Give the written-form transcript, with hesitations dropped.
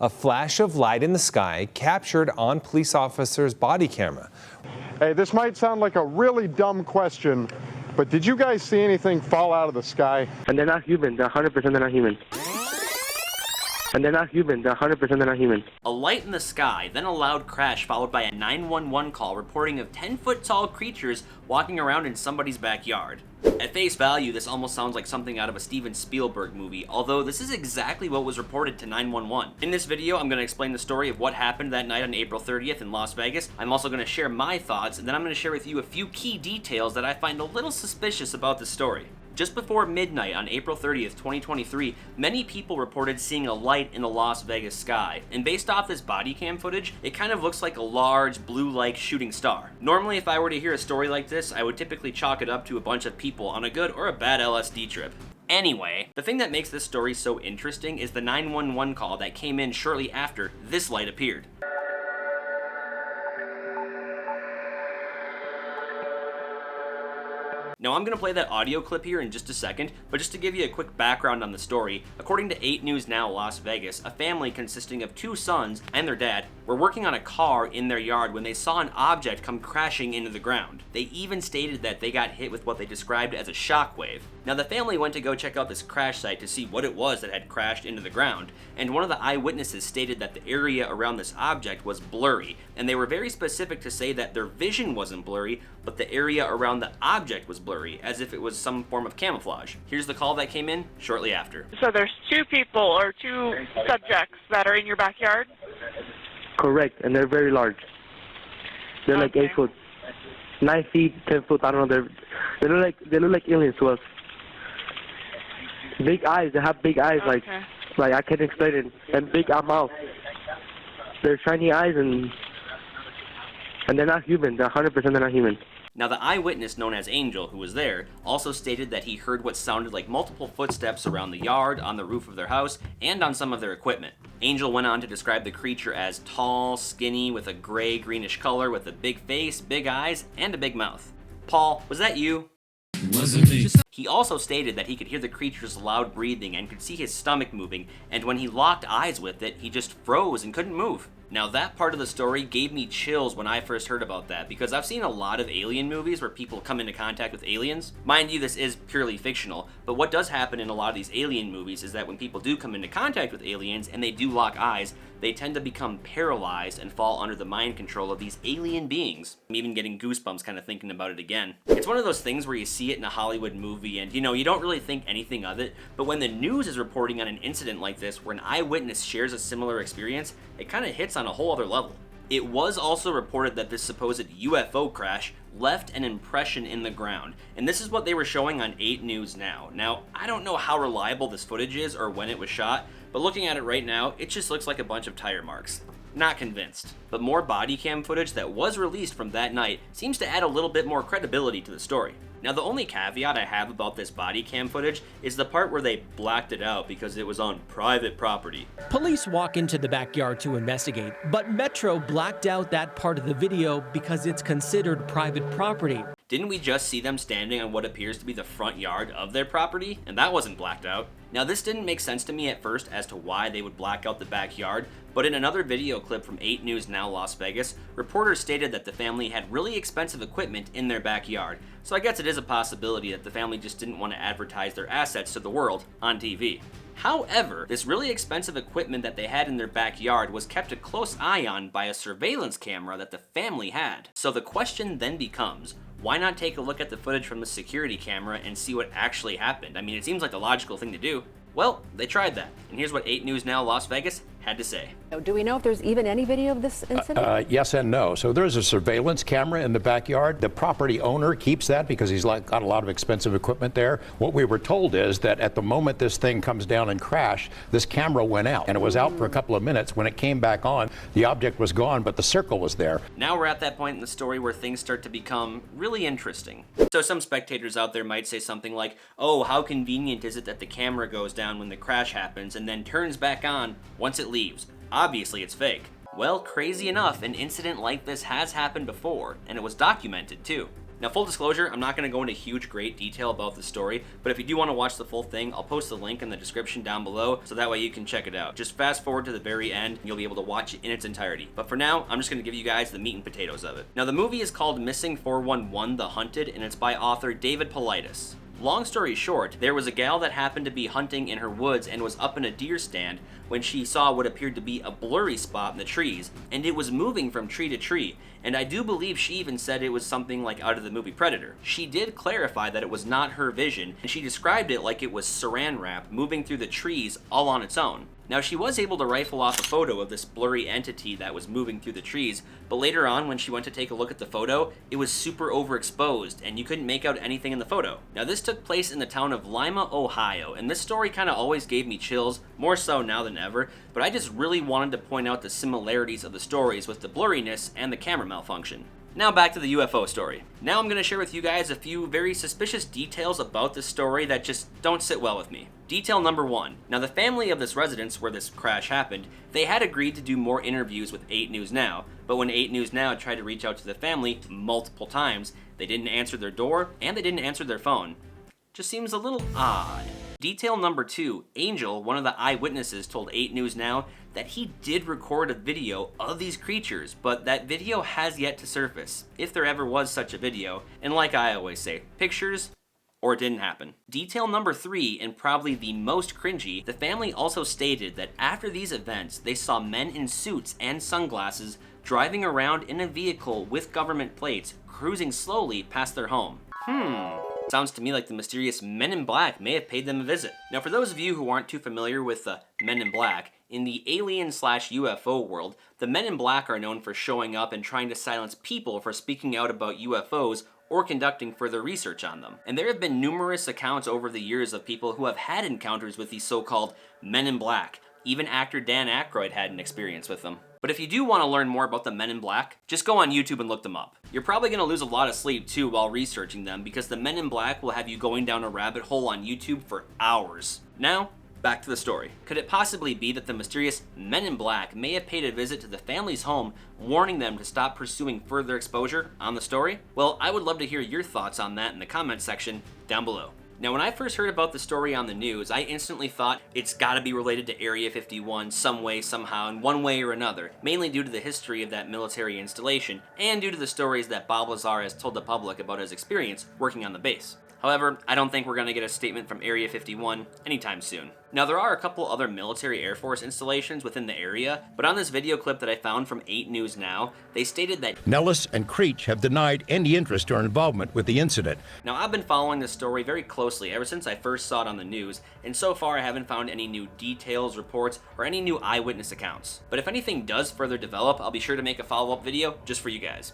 a flash of light in the sky captured on police officer's body camera. Hey, this might sound like a really dumb question, but did you guys see anything fall out of the sky? And they're not human. They're 100% they're not human. And they're not human. They're 100% they're not human. A light in the sky, then a loud crash followed by a 911 call reporting of 10-foot-tall creatures walking around in somebody's backyard. At face value, this almost sounds like something out of a Steven Spielberg movie, although this is exactly what was reported to 911. In this video, I'm going to explain the story of what happened that night on April 30th in Las Vegas. I'm also going to share my thoughts, and then I'm going to share with you a few key details that I find a little suspicious about the story. Just before midnight on April 30th, 2023, many people reported seeing a light in the Las Vegas sky, and based off this body cam footage, it kind of looks like a large blue-like shooting star. Normally, if I were to hear a story like this, I would typically chalk it up to a bunch of people on a good or a bad LSD trip. Anyway, the thing that makes this story so interesting is the 911 call that came in shortly after this light appeared. Now I'm going to play that audio clip here in just a second, but just to give you a quick background on the story, according to 8 News Now Las Vegas, a family consisting of 2 sons and their dad were working on a car in their yard when they saw an object come crashing into the ground. They even stated that they got hit with what they described as a shockwave. Now the family went to go check out this crash site to see what it was that had crashed into the ground, and one of the eyewitnesses stated that the area around this object was blurry, and they were very specific to say that their vision wasn't blurry, but the area around the object was blurry, as if it was some form of camouflage. Here's the call that came in shortly after. So there's 2 people or 2 subjects that are in your backyard? Correct, and they're very large. They're like 8 foot, 9 feet, 10 foot. I don't know. They look like aliens to us. Big eyes. They have big eyes, like I can't explain it. And big mouth. They're shiny eyes, and they're not human. They're 100% they're not human. Now the eyewitness known as Angel, who was there, also stated that he heard what sounded like multiple footsteps around the yard, on the roof of their house, and on some of their equipment. Angel went on to describe the creature as tall, skinny, with a gray-greenish color, with a big face, big eyes, and a big mouth. Paul, was that you? Wasn't me. He also stated that he could hear the creature's loud breathing and could see his stomach moving, and when he locked eyes with it, he just froze and couldn't move. Now that part of the story gave me chills when I first heard about that, because I've seen a lot of alien movies where people come into contact with aliens. Mind you, this is purely fictional, but what does happen in a lot of these alien movies is that when people do come into contact with aliens and they do lock eyes, they tend to become paralyzed and fall under the mind control of these alien beings. I'm even getting goosebumps kind of thinking about it again. It's one of those things where you see it in a Hollywood movie and you don't really think anything of it, but when the news is reporting on an incident like this where an eyewitness shares a similar experience, it kind of hits on a whole other level. It was also reported that this supposed UFO crash left an impression in the ground, and this is what they were showing on 8 News Now. Now, I don't know how reliable this footage is or when it was shot, but looking at it right now, it just looks like a bunch of tire marks. Not convinced. But more body cam footage that was released from that night seems to add a little bit more credibility to the story. Now the only caveat I have about this body cam footage is the part where they blacked it out because it was on private property. Police walk into the backyard to investigate, but Metro blacked out that part of the video because it's considered private property. Didn't we just see them standing on what appears to be the front yard of their property? And that wasn't blacked out. Now this didn't make sense to me at first as to why they would black out the backyard, but in another video clip from 8 News Now Las Vegas, reporters stated that the family had really expensive equipment in their backyard, so I guess it is a possibility that the family just didn't want to advertise their assets to the world on TV. However, this really expensive equipment that they had in their backyard was kept a close eye on by a surveillance camera that the family had. So the question then becomes, why not take a look at the footage from the security camera and see what actually happened? I mean, it seems like the logical thing to do. Well, they tried that, and here's what 8 News Now Las Vegas had to say. Do we know if there's even any video of this incident? Yes and no. So there's a surveillance camera in the backyard. The property owner keeps that because he's got a lot of expensive equipment there. What we were told is that at the moment this thing comes down and crash, this camera went out, and it was out for a couple of minutes. When it came back on, the object was gone, but the circle was there. Now we're at that point in the story where things start to become really interesting. So some spectators out there might say something like, oh, how convenient is it that the camera goes down when the crash happens and then turns back on once it leaves? Obviously it's fake. Well, crazy enough, an incident like this has happened before, and it was documented too. Now, full disclosure, I'm not going to go into huge great detail about the story, but if you do want to watch the full thing, I'll post the link in the description down below, so that way you can check it out. Just fast forward to the very end, and you'll be able to watch it in its entirety. But for now, I'm just going to give you guys the meat and potatoes of it. Now, the movie is called Missing 411: The Hunted, and it's by author David Paulides. Long story short, there was a gal that happened to be hunting in her woods and was up in a deer stand when she saw what appeared to be a blurry spot in the trees, and it was moving from tree to tree, and I do believe she even said it was something like out of the movie Predator. She did clarify that it was not her vision, and she described it like it was saran wrap moving through the trees all on its own. Now, she was able to rifle off a photo of this blurry entity that was moving through the trees, but later on when she went to take a look at the photo, it was super overexposed and you couldn't make out anything in the photo. Now, this took place in the town of Lima, Ohio, and this story kind of always gave me chills, more so now than ever, but I just really wanted to point out the similarities of the stories with the blurriness and the camera malfunction. Now back to the UFO story. Now I'm going to share with you guys a few very suspicious details about this story that just don't sit well with me. Detail number 1. Now, the family of this residence where this crash happened, they had agreed to do more interviews with 8 News Now, but when 8 News Now tried to reach out to the family multiple times, they didn't answer their door and they didn't answer their phone. Just seems a little odd. Detail number 2. Angel, one of the eyewitnesses, told 8 News Now that he did record a video of these creatures, but that video has yet to surface, if there ever was such a video, and like I always say, pictures or it didn't happen. Detail number 3, and probably the most cringy, the family also stated that after these events, they saw men in suits and sunglasses driving around in a vehicle with government plates, cruising slowly past their home. Sounds to me like the mysterious Men in Black may have paid them a visit. Now, for those of you who aren't too familiar with the Men in Black, in the alien/UFO world, the Men in Black are known for showing up and trying to silence people for speaking out about UFOs or conducting further research on them. And there have been numerous accounts over the years of people who have had encounters with these so-called Men in Black. Even actor Dan Aykroyd had an experience with them. But if you do want to learn more about the Men in Black, just go on YouTube and look them up. You're probably going to lose a lot of sleep too while researching them, because the Men in Black will have you going down a rabbit hole on YouTube for hours. Now, back to the story. Could it possibly be that the mysterious Men in Black may have paid a visit to the family's home, warning them to stop pursuing further exposure on the story? Well, I would love to hear your thoughts on that in the comment section down below. Now, when I first heard about the story on the news, I instantly thought it's gotta be related to Area 51 some way, somehow, in one way or another, mainly due to the history of that military installation, and due to the stories that Bob Lazar has told the public about his experience working on the base. However, I don't think we're going to get a statement from Area 51 anytime soon. Now, there are a couple other military Air Force installations within the area, but on this video clip that I found from 8 News Now, they stated that Nellis and Creech have denied any interest or involvement with the incident. Now, I've been following this story very closely ever since I first saw it on the news, and so far I haven't found any new details, reports, or any new eyewitness accounts. But if anything does further develop, I'll be sure to make a follow-up video just for you guys.